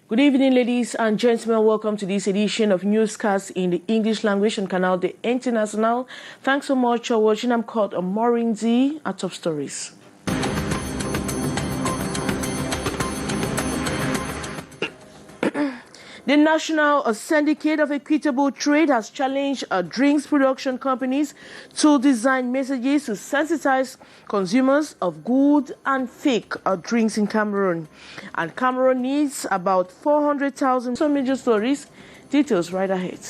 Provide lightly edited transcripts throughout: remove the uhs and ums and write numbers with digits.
Good evening, ladies and gentlemen. Welcome to this edition of Newscast in the English language on Canal the International. Thanks so much for watching. I'm called Morinzi at Top Stories. The National Syndicate of Equitable Trade has challenged drinks production companies to design messages to sensitize consumers of good and fake drinks in Cameroon. And Cameroon needs about 400,000. Some major stories. Details right ahead.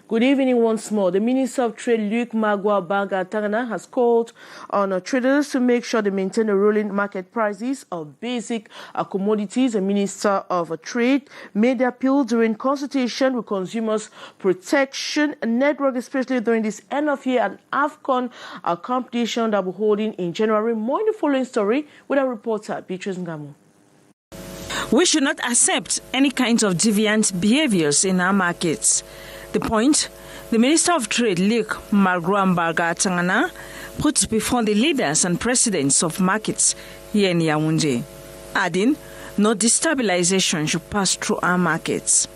Good evening once more. The Minister of Trade, Luc Magua-Bagatagana, has called on traders to make sure they maintain the ruling market prices of basic commodities. The Minister of Trade made the appeal during consultation with Consumers Protection Network, especially during this end-of-year and AFCON competition that we're holding in January. More in the following story with our reporter, Beatrice Ngamu. We should not accept any kinds of deviant behaviors in our markets. The point the Minister of Trade, Luc Magua-Bagatagana, puts before the leaders and presidents of markets here in Yaoundé, adding, no destabilization should pass through our markets.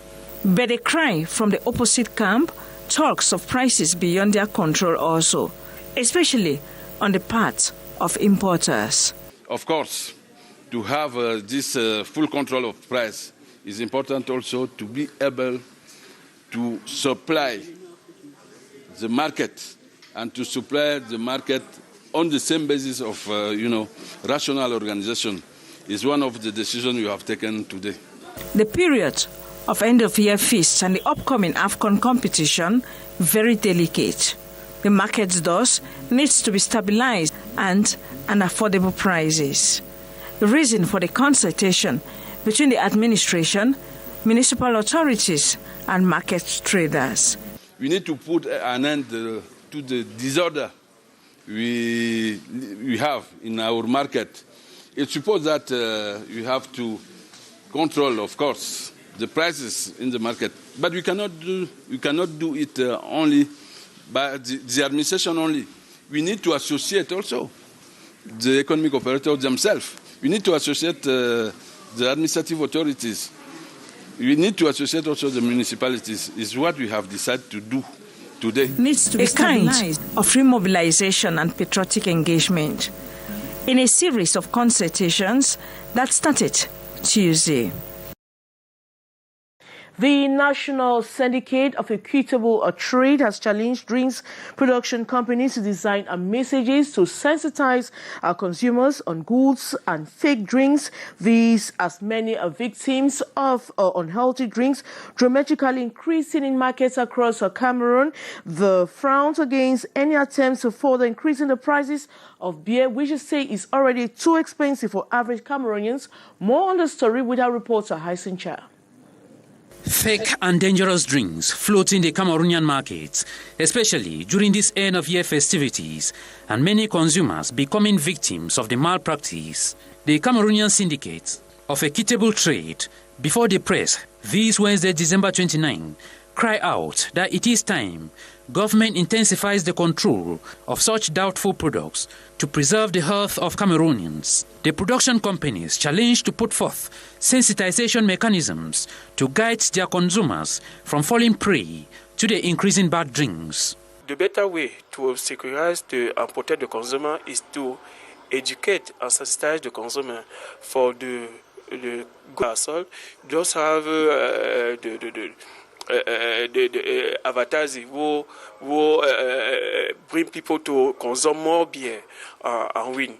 But a cry from the opposite camp talks of prices beyond their control also, especially on the part of importers. Of course, to have this full control of price is important also to be able to supply the market and to supply the market on the same basis of, rational organization is one of the decisions we have taken today. The period of end-of-year feasts and the upcoming AFCON competition, very delicate. The market thus needs to be stabilized and an affordable prices. The reason for the consultation between the administration, municipal authorities and market traders. We need to put an end to the disorder we have in our market. It's supposed that you have to control, of course, the prices in the market, but we cannot do it only by the administration only. We need to associate also the economic operators themselves. We need to associate the administrative authorities. We need to associate also the municipalities, is what we have decided to do today. Needs to be a kind of remobilization and patriotic engagement in a series of consultations that started Tuesday. The National Syndicate of Equitable Trade has challenged drinks production companies to design messages to sensitize consumers on goods and fake drinks. These, as many are victims of unhealthy drinks, dramatically increasing in markets across Cameroon. The frowns against any attempts to further increasing the prices of beer, which is say is already too expensive for average Cameroonians. More on the story with our reporter, Hyson Cha. Fake and dangerous drinks float in the Cameroonian markets, especially during this end-of-year festivities, and many consumers becoming victims of the malpractice. The Cameroonian Syndicate of Equitable Trade, before the press, this Wednesday, December 29, cry out that it is time government intensifies the control of such doubtful products to preserve the health of Cameroonians. The production companies challenge to put forth sensitization mechanisms to guide their consumers from falling prey to the increasing bad drinks. The better way to securize and protect the consumer is to educate and sensitize the consumer for the good assault. Just have the advertising will bring people to consume more beer and win.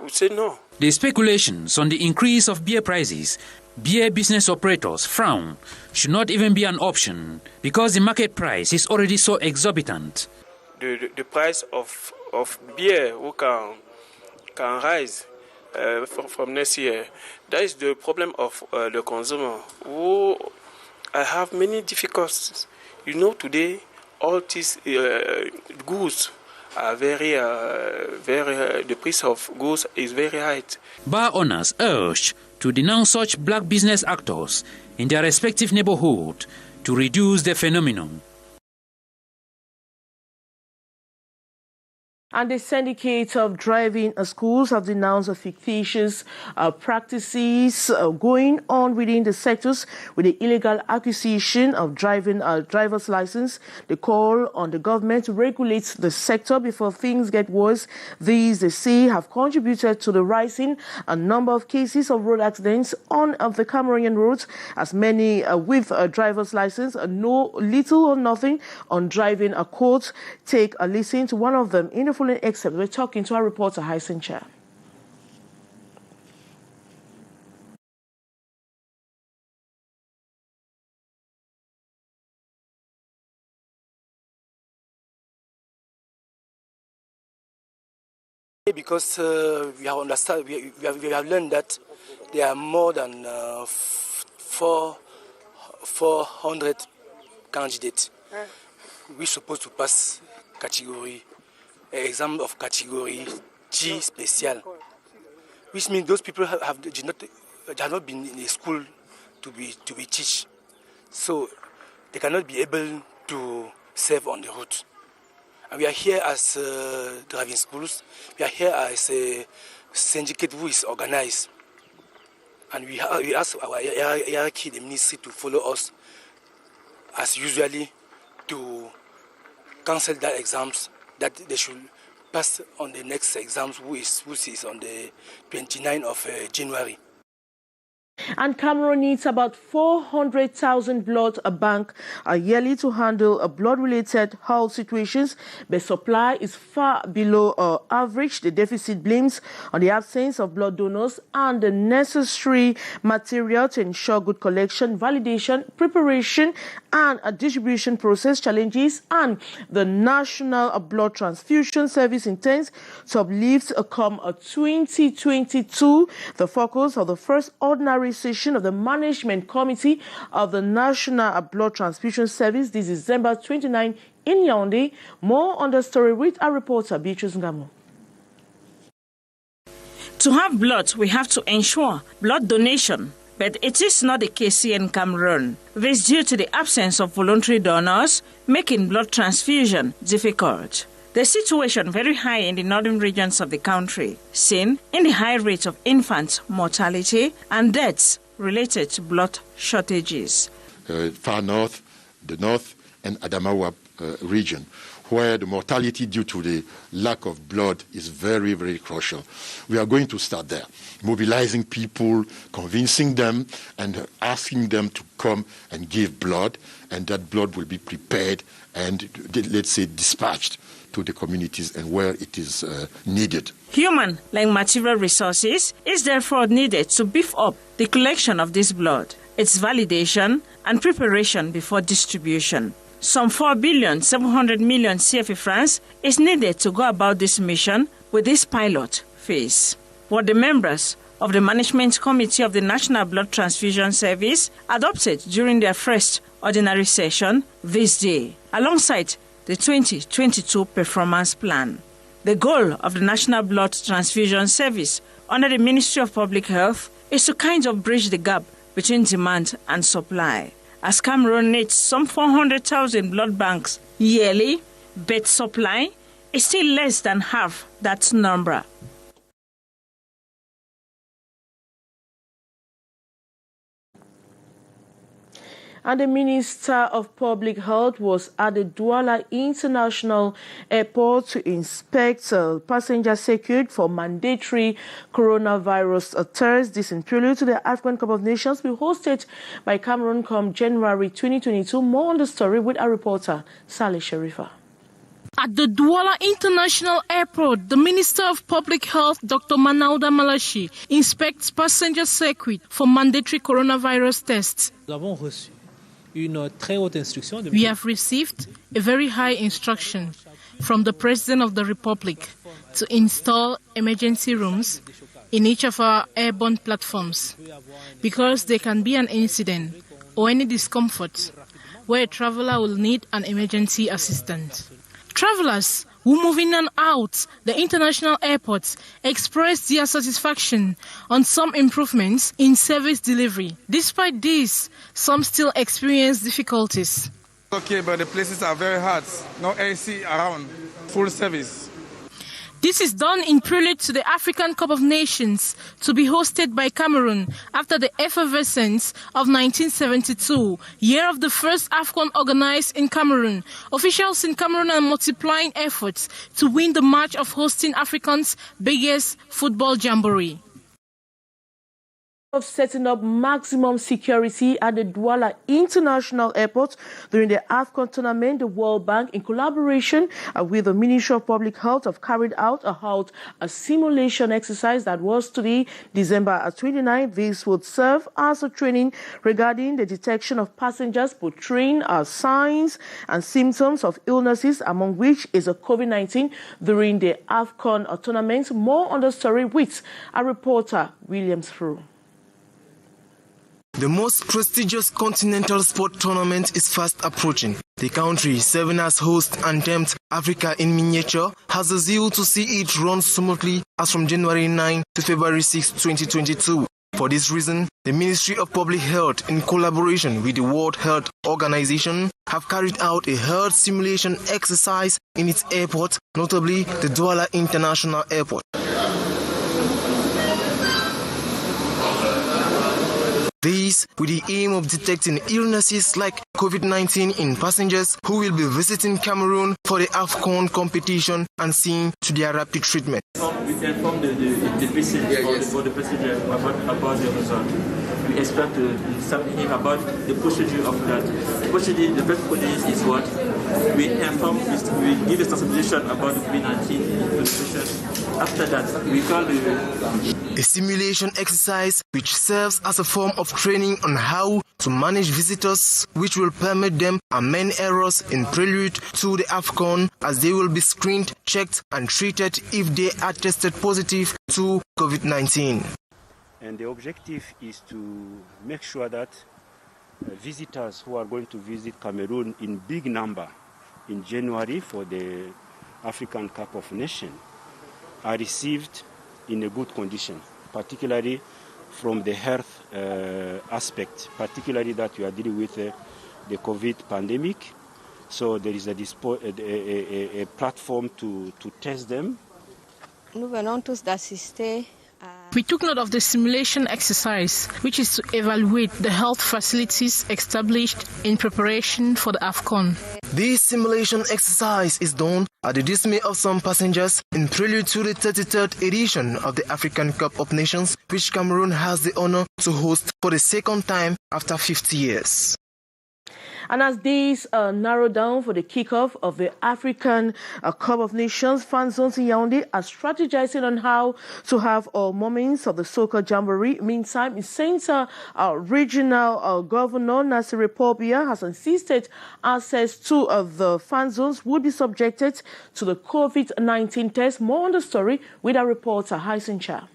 We say no. The speculations on the increase of beer prices, beer business operators frown, should not even be an option because the market price is already so exorbitant. The price of of beer who can rise from next year. That is the problem of the consumer, who I have many difficulties. You know, today all these goods are very, the price of goods is very high. Bar owners urged to denounce such black business actors in their respective neighborhood to reduce the phenomenon. And the Syndicate of driving schools have denounced the fictitious practices going on within the sectors with the illegal acquisition of driver's license. They call on the government to regulate the sector before things get worse. These, they say, have contributed to the rising number of cases of road accidents on the Cameroonian roads, as many with a driver's license know little or nothing on driving a court. Take a listen to one of them in the following excerpt. We're talking to our reporter, Hyson Chair. Because we have understand, we have learned that there are more than 400 candidates we supposed to pass category exam of category G special, which means those people have not been in a school to be teach, so they cannot be able to serve on the road. And we are here as driving schools. We are here as a syndicate who is organized, and we ask our hierarchy, the ministry, to follow us as usually to cancel that exams, that they should pass on the next exams, which is on the 29th of January. And Cameroon needs about 400,000 blood bank yearly to handle blood-related health situations, but supply is far below average. The deficit blames on the absence of blood donors and the necessary material to ensure good collection, validation, preparation, and a distribution process challenges. And the National Blood Transfusion Service intends to uplift come 2022 the focus of the first ordinary session of the Management Committee of the National Blood Transfusion Service this December 29 in Yaoundé. More on the story with our reporter, Beatrice Ngamo. To have blood, we have to ensure blood donation, but it is not the case here in Cameroon. This is due to the absence of voluntary donors, making blood transfusion difficult. The situation very high in the northern regions of the country, seen in the high rate of infant mortality and deaths related to blood shortages. Far north, the north, and Adamawa region, where the mortality due to the lack of blood is very, very crucial. We are going to start there, mobilizing people, convincing them, and asking them to come and give blood, and that blood will be prepared and, let's say, dispatched to the communities and where it is needed. Human, like material resources, is therefore needed to beef up the collection of this blood, its validation and preparation before distribution. Some 4.7 billion CFA francs is needed to go about this mission with this pilot phase. What the members of the Management Committee of the National Blood Transfusion Service adopted during their first ordinary session this day, alongside the 2022 performance plan. The goal of the National Blood Transfusion Service under the Ministry of Public Health is to kind of bridge the gap between demand and supply, as Cameroon needs some 400,000 blood banks yearly, but supply is still less than half that number. And the Minister of Public Health was at the Douala International Airport to inspect passenger secured for mandatory coronavirus tests. This in prelude to the African Cup of Nations will be hosted by Cameroon come January 2022. More on the story with our reporter, Saleh Sharifa. At the Douala International Airport, the Minister of Public Health, Dr. Manauda Malachi, inspects passenger circuit for mandatory coronavirus tests. Une très haute instruction. We have received a very high instruction from the President of the Republic to install emergency rooms in each of our airborne platforms, because there can be an incident or any discomfort where a traveler will need an emergency assistance. Travelers who move in and out the international airports expressed their satisfaction on some improvements in service delivery. Despite this, some still experience difficulties. Okay, but the places are very hot. No AC around, full service. This is done in prelude to the African Cup of Nations to be hosted by Cameroon after the effervescence of 1972, year of the first AFCON organized in Cameroon. Officials in Cameroon are multiplying efforts to win the match of hosting Africa's biggest football jamboree. Of setting up maximum security at the Douala International Airport during the AFCON tournament, the World Bank, in collaboration with the Ministry of Public Health, have carried out a simulation exercise that was today, December 29. This would serve as a training regarding the detection of passengers portraying signs and symptoms of illnesses, among which is a COVID-19 during the AFCON tournament. More on the story with our reporter, Williams Fru. The most prestigious continental sport tournament is fast approaching. The country, serving as host and termed Africa in miniature, has a zeal to see it run smoothly as from January 9 to February 6, 2022. For this reason, the Ministry of Public Health, in collaboration with the World Health Organization, have carried out a health simulation exercise in its airport, notably the Douala International Airport. This with the aim of detecting illnesses like COVID-19 in passengers who will be visiting Cameroon for the AFCON competition and seeing to their rapid treatment. We inform the patient for the passenger about the result. We expect to something about the procedure of that. The first procedure is what? We inform, we give a sensibilization about the COVID-19 to the patient. After that, we call a simulation exercise which serves as a form of training on how to manage visitors, which will permit them amend errors in prelude to the AFCON, as they will be screened, checked and treated if they are tested positive to COVID-19. And the objective is to make sure that visitors who are going to visit Cameroon in big number in January for the African Cup of Nations are received in a good condition, particularly from the health aspect, particularly that we are dealing with the COVID pandemic. So there is a platform to test them. We took note of the simulation exercise, which is to evaluate the health facilities established in preparation for the AFCON. This simulation exercise is done at the dismay of some passengers in prelude to the 33rd edition of the African Cup of Nations, which Cameroon has the honor to host for the second time after 50 years. And as days narrow down for the kickoff of the African Cup of Nations, fan zones in Yaoundé are strategizing on how to have moments of the soccer jamboree. Meantime, the Center Regional Governor Nasir Popia has insisted access to the fan zones would be subjected to the COVID-19 test. More on the story with our reporter, Hyson Cha.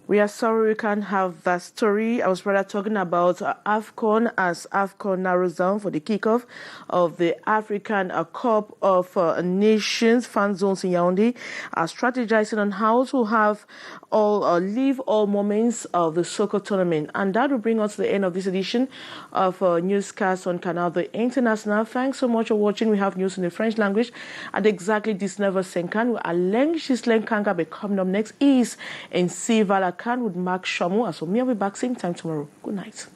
We are sorry we can't have that story. I was rather talking about AFCON as AFCON narrows down for the kickoff of the African Cup of Nations. Fan zones in Yaoundé are strategizing on how to have leave all moments of the soccer tournament. And that will bring us to the end of this edition of Newscast on Canal the International. Thanks so much for watching. We have news in the French language at exactly this 9h50. Aleng Shislen Kanga be coming up next is in Sivala Khan with Mark Shamu. So me, I'll be back same time tomorrow. Good night.